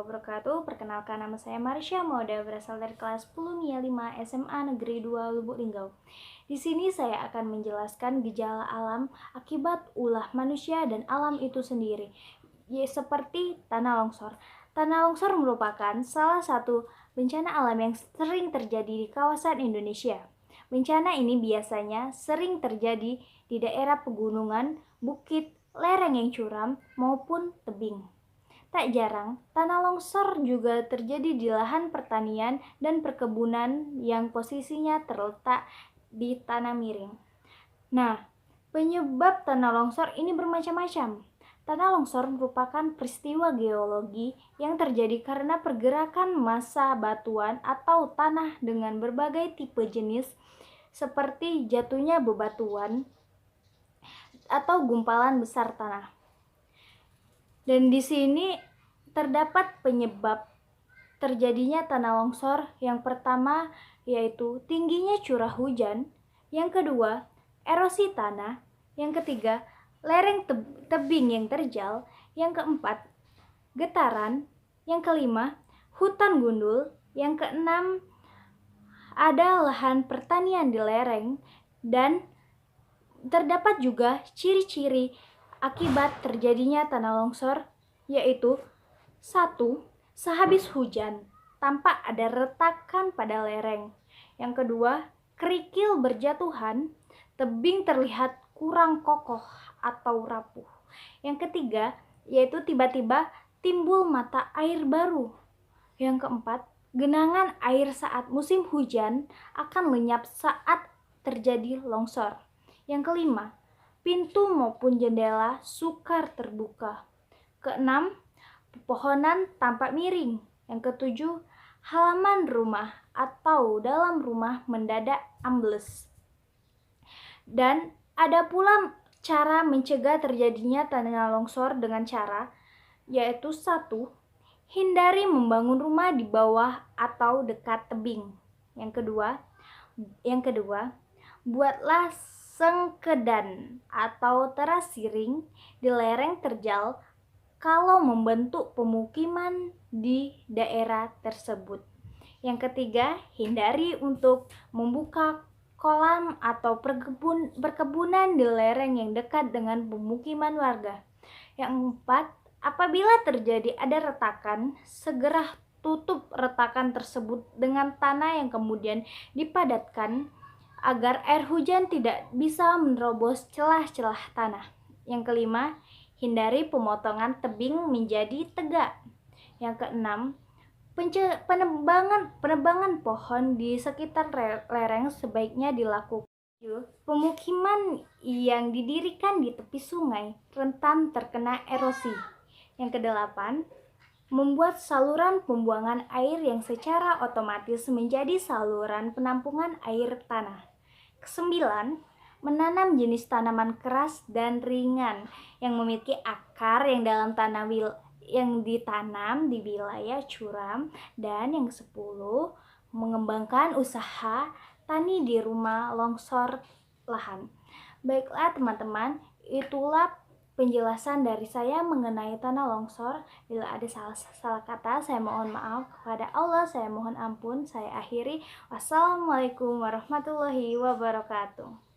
wabarakatuh. Perkenalkan, nama saya Marsha Mauda, berasal dari kelas 10 MIA 5 SMA Negeri 2 Lubuk Linggau. Di sini saya akan menjelaskan gejala alam akibat ulah manusia dan alam itu sendiri, seperti tanah longsor. Tanah longsor merupakan salah satu bencana alam yang sering terjadi di kawasan Indonesia. Bencana ini biasanya sering terjadi di daerah pegunungan, bukit, lereng yang curam, maupun tebing. Tak jarang, tanah longsor juga terjadi di lahan pertanian dan perkebunan yang posisinya terletak di tanah miring. Nah, penyebab tanah longsor ini bermacam-macam. Tanah longsor merupakan peristiwa geologi yang terjadi karena pergerakan massa batuan atau tanah dengan berbagai tipe jenis, seperti jatuhnya bebatuan atau gumpalan besar tanah. Dan di sini terdapat penyebab terjadinya tanah longsor. Yang pertama yaitu tingginya curah hujan, yang kedua erosi tanah, yang ketiga lereng tebing yang terjal, yang keempat getaran, yang kelima hutan gundul, yang keenam ada lahan pertanian di lereng, dan terdapat juga ciri-ciri akibat terjadinya tanah longsor, yaitu 1. Sehabis hujan, tampak ada retakan pada lereng. Yang kedua, kerikil berjatuhan, tebing terlihat kurang kokoh atau rapuh. Yang ketiga, yaitu tiba-tiba timbul mata air baru. Yang keempat, genangan air saat musim hujan akan lenyap saat terjadi longsor. Yang kelima, pintu maupun jendela sukar terbuka. Keenam, pepohonan tampak miring. Yang ketujuh, halaman rumah atau dalam rumah mendadak ambles. Dan ada pula cara mencegah terjadinya tanah longsor dengan cara, yaitu 1. Hindari membangun rumah di bawah atau dekat tebing. Yang kedua, buatlah sengkedan atau teras siring di lereng terjal kalau membentuk pemukiman di daerah tersebut. Yang ketiga, hindari untuk membuka kolam atau perkebunan di lereng yang dekat dengan pemukiman warga. Yang keempat, apabila terjadi ada retakan, segera tutup retakan tersebut dengan tanah yang kemudian dipadatkan agar air hujan tidak bisa menerobos celah-celah tanah. Yang kelima, hindari pemotongan tebing menjadi tegak. Yang keenam, penebangan pohon di sekitar lereng sebaiknya dilakukan. Pemukiman yang didirikan di tepi sungai rentan terkena erosi. Yang kedelapan, membuat saluran pembuangan air yang secara otomatis menjadi saluran penampungan air tanah. Kesembilan, menanam jenis tanaman keras dan ringan yang memiliki akar yang dalam tanah yang ditanam di wilayah curam. Dan yang ke-10, mengembangkan usaha tani di rumah longsor lahan. Baiklah teman-teman, itulah penjelasan dari saya mengenai tanah longsor. Bila ada salah kata, saya mohon maaf. Kepada Allah saya mohon ampun. Saya akhiri. Wassalamualaikum warahmatullahi wabarakatuh.